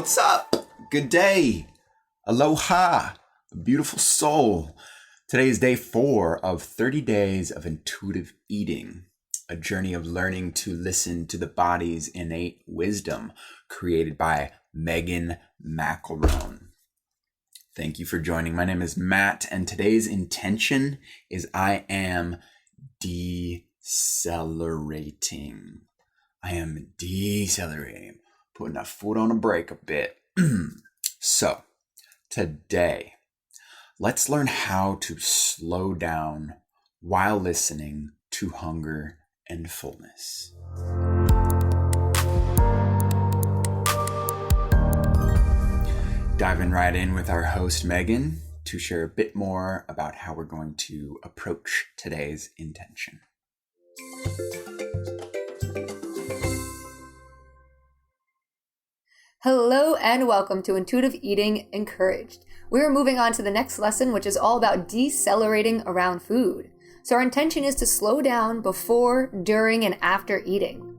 What's up? Good day. Aloha. Beautiful soul. Today is day 4 of 30 days of intuitive eating, a journey of learning to listen to the body's innate wisdom created by Megan McElroan. Thank you for joining. My name is Matt, and today's intention is I am decelerating. I am decelerating, putting that foot on the brake a bit. So, today, let's learn how to slow down while listening to hunger and fullness. Diving right in with our host, Megan, to share a bit more about how we're going to approach today's intention. Hello and welcome to Intuitive Eating Encouraged. We're moving on to the next lesson, which is all about decelerating around food. So our intention is to slow down before, during, and after eating.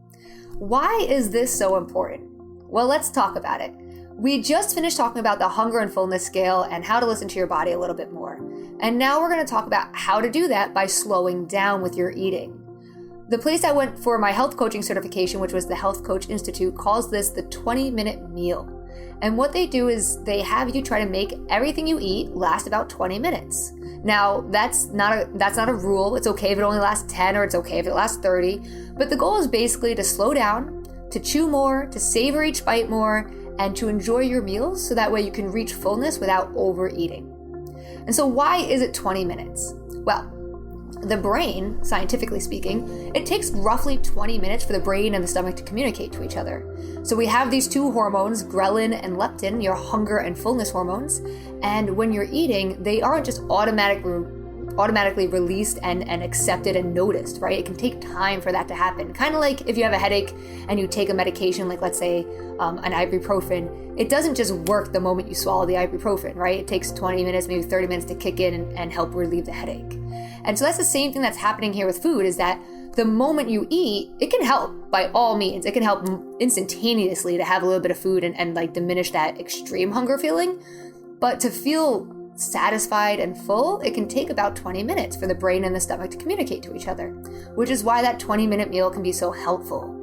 Why is this so important? Well, let's talk about it. We just finished talking about the hunger and fullness scale and how to listen to your body a little bit more. And now we're going to talk about how to do that by slowing down with your eating. The place I went for my health coaching certification, which was the Health Coach Institute, calls this the 20-minute meal. And what they do is they have you try to make everything you eat last about 20 minutes. Now, that's not a rule. It's okay if it only lasts 10 or it's okay if it lasts 30. But the goal is basically to slow down, to chew more, to savor each bite more, and to enjoy your meals so that way you can reach fullness without overeating. And so why is it 20 minutes? Well, the brain, scientifically speaking, it takes roughly 20 minutes for the brain and the stomach to communicate to each other. So we have these two hormones, ghrelin and leptin, your hunger and fullness hormones. And when you're eating, they aren't just automatically released and accepted and noticed, right? It can take time for that to happen. Kind of like if you have a headache and you take a medication, like let's say an ibuprofen, it doesn't just work the moment you swallow the ibuprofen, right? It takes 20 minutes, maybe 30 minutes to kick in and help relieve the headache. And so that's the same thing that's happening here with food, is that the moment you eat, it can help by all means. It can help instantaneously to have a little bit of food and like diminish that extreme hunger feeling. But to feel satisfied and full, it can take about 20 minutes for the brain and the stomach to communicate to each other, which is why that 20-minute meal can be so helpful.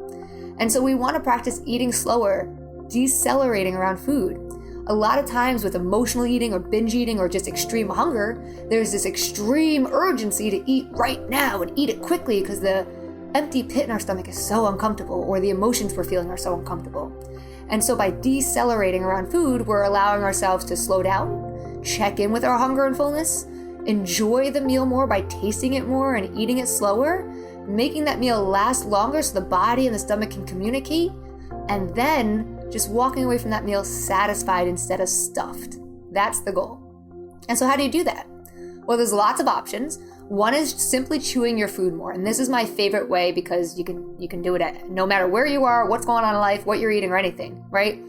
And so we want to practice eating slower, decelerating around food. A lot of times with emotional eating or binge eating or just extreme hunger, there's this extreme urgency to eat right now and eat it quickly because the empty pit in our stomach is so uncomfortable, or the emotions we're feeling are so uncomfortable. And so by decelerating around food, we're allowing ourselves to slow down, check in with our hunger and fullness, enjoy the meal more by tasting it more and eating it slower, making that meal last longer so the body and the stomach can communicate, and then just walking away from that meal satisfied instead of stuffed. That's the goal. And so how do you do that? Well, there's lots of options. One is simply chewing your food more. And this is my favorite way because you can do it at no matter where you are, what's going on in life, what you're eating or anything, right?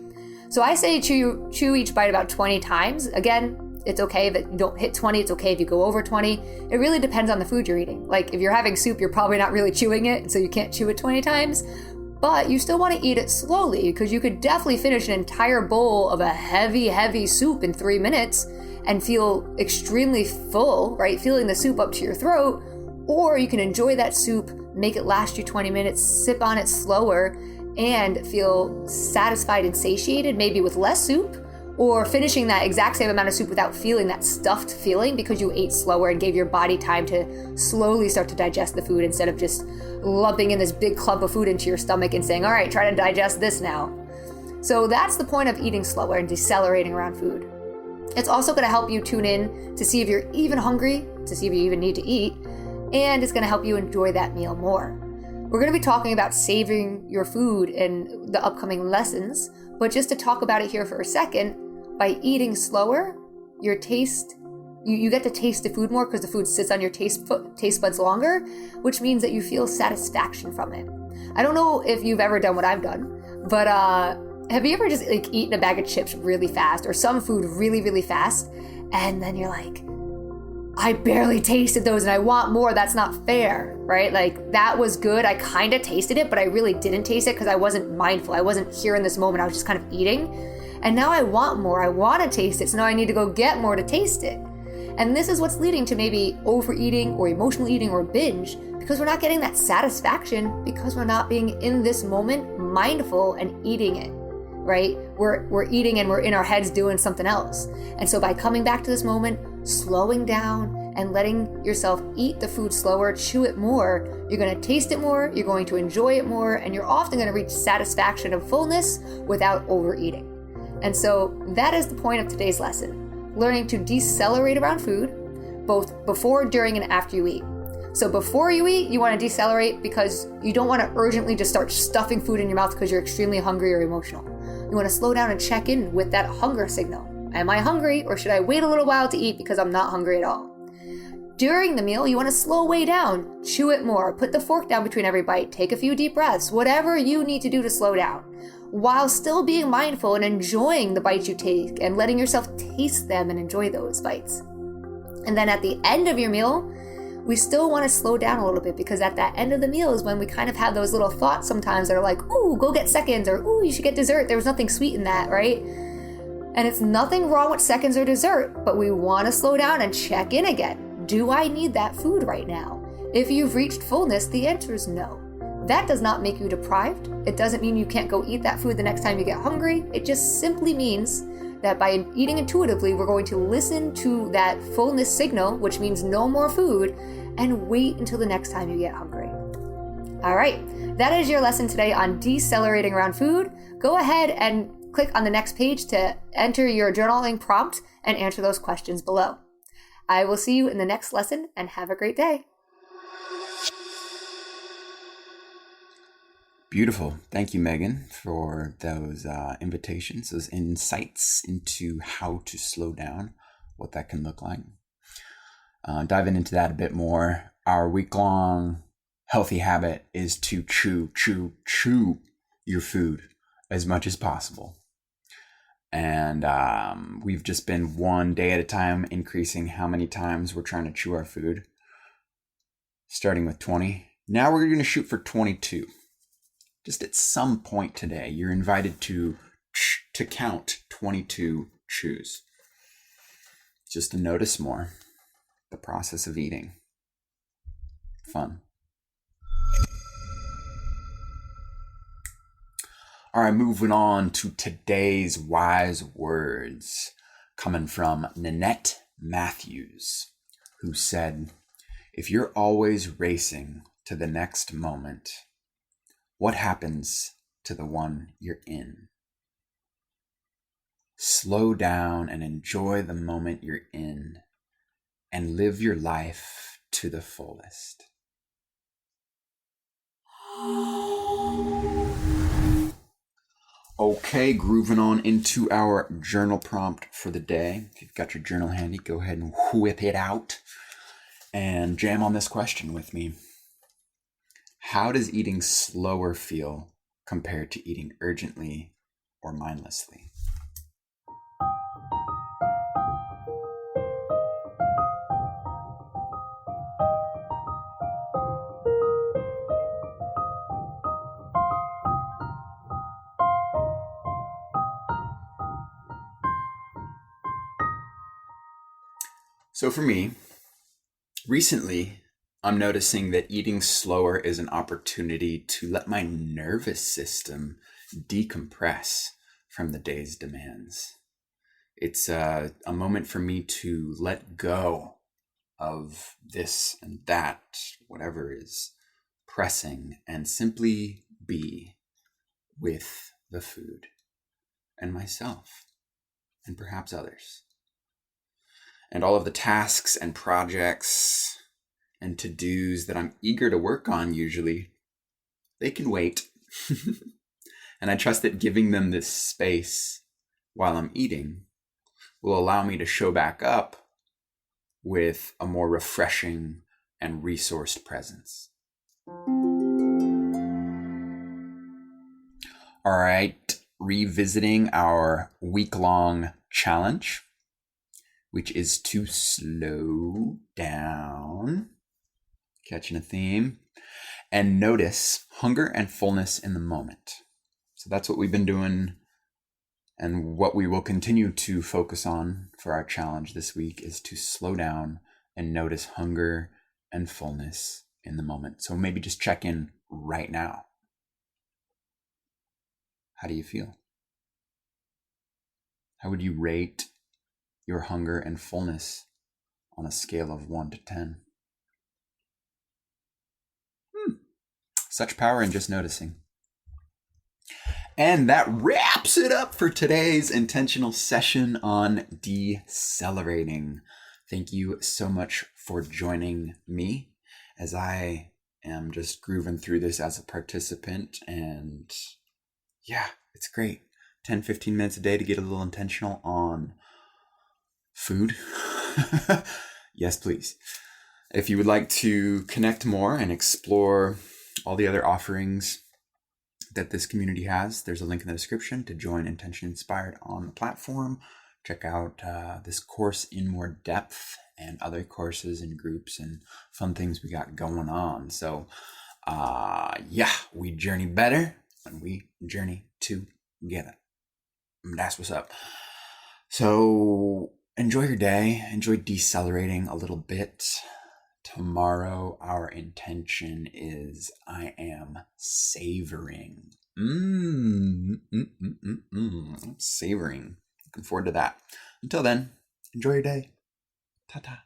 So I say chew each bite about 20 times. Again, it's okay if you don't hit 20. It's okay if you go over 20. It really depends on the food you're eating. Like if you're having soup, you're probably not really chewing it, so you can't chew it 20 times. But you still want to eat it slowly because you could definitely finish an entire bowl of a heavy soup in 3 minutes and feel extremely full, right? Feeling the soup up to your throat. Or you can enjoy that soup, make it last you 20 minutes, sip on it slower, and feel satisfied and satiated, maybe with less soup, or finishing that exact same amount of soup without feeling that stuffed feeling because you ate slower and gave your body time to slowly start to digest the food instead of just lumping in this big clump of food into your stomach and saying, all right, try to digest this now. So that's the point of eating slower and decelerating around food. It's also going to help you tune in to see if you're even hungry, to see if you even need to eat, and it's going to help you enjoy that meal more. We're going to be talking about savoring your food in the upcoming lessons, but just to talk about it here for a second, by eating slower, you get to taste the food more because the food sits on your taste buds longer, which means that you feel satisfaction from it. I don't know if you've ever done what I've done, but have you ever just like eaten a bag of chips really fast or some food really, really fast, and then you're like, I barely tasted those and I want more. That's not fair, right? Like that was good. I kind of tasted it, but I really didn't taste it because I wasn't mindful. I wasn't here in this moment. I was just kind of eating. And now I want more. I want to taste it. So now I need to go get more to taste it. And this is what's leading to maybe overeating or emotional eating or binge, because we're not getting that satisfaction because we're not being in this moment mindful and eating it, right? We're eating and we're in our heads doing something else. And so by coming back to this moment, slowing down and letting yourself eat the food slower, chew it more, you're going to taste it more, you're going to enjoy it more, and you're often going to reach satisfaction of fullness without overeating. And so that is the point of today's lesson. Learning to decelerate around food, both before, during, and after you eat. So before you eat, you want to decelerate because you don't want to urgently just start stuffing food in your mouth because you're extremely hungry or emotional. You want to slow down and check in with that hunger signal. Am I hungry, or should I wait a little while to eat because I'm not hungry at all? During the meal, you want to slow way down, chew it more, put the fork down between every bite, take a few deep breaths, whatever you need to do to slow down, while still being mindful and enjoying the bites you take and letting yourself taste them and enjoy those bites. And then at the end of your meal, we still want to slow down a little bit, because at that end of the meal is when we kind of have those little thoughts sometimes that are like, ooh, go get seconds, or ooh, you should get dessert. There was nothing sweet in that, right? And it's nothing wrong with seconds or dessert, but we want to slow down and check in again. Do I need that food right now? If you've reached fullness, the answer is no. That does not make you deprived. It doesn't mean you can't go eat that food the next time you get hungry. It just simply means that by eating intuitively, we're going to listen to that fullness signal, which means no more food, and wait until the next time you get hungry. All right, that is your lesson today on decelerating around food. Go ahead and click on the next page to enter your journaling prompt and answer those questions below. I will see you in the next lesson, and have a great day. Beautiful. Thank you, Megan, for those invitations, those insights into how to slow down, what that can look like. Diving into that a bit more, our week-long healthy habit is to chew your food as much as possible. And we've just been one day at a time increasing how many times we're trying to chew our food, starting with 20. Now we're going to shoot for 22. Just at some point today, you're invited to count 22 chews, just to notice more the process of eating. Fun. All right, moving on to today's wise words, coming from Nanette Matthews, who said, "If you're always racing to the next moment, what happens to the one you're in? Slow down and enjoy the moment you're in, and live your life to the fullest." Okay, grooving on into our journal prompt for the day. If you've got your journal handy, go ahead and whip it out and jam on this question with me. How does eating slower feel compared to eating urgently or mindlessly? So for me, recently, I'm noticing that eating slower is an opportunity to let my nervous system decompress from the day's demands. It's a moment for me to let go of this and that, whatever is pressing, and simply be with the food and myself and perhaps others. And all of the tasks and projects and to-dos that I'm eager to work on usually, they can wait. And I trust that giving them this space while I'm eating will allow me to show back up with a more refreshing and resourced presence. All right, revisiting our week-long challenge, which is to slow down, catching a theme, and notice hunger and fullness in the moment. So that's what we've been doing And what we will continue to focus on for our challenge this week is to slow down and notice hunger and fullness in the moment. So maybe just check in right now. How do you feel? How would you rate your hunger and fullness on a scale of 1 to 10? Such power in just noticing. And that wraps it up for today's intentional session on decelerating. Thank you so much for joining me as I am just grooving through this as a participant. And yeah, it's great. 10, 15 minutes a day to get a little intentional on food. Yes, please. If you would like to connect more and explore all the other offerings that this community has, there's a link in the description to join Intention Inspired on the platform. Check out this course in more depth and other courses and groups and fun things we got going on. So yeah, we journey better when we journey together. That's what's up. So enjoy your day. Enjoy decelerating a little bit. Tomorrow, our intention is I am savoring. Savoring. Looking forward to that. Until then, enjoy your day. Ta-ta.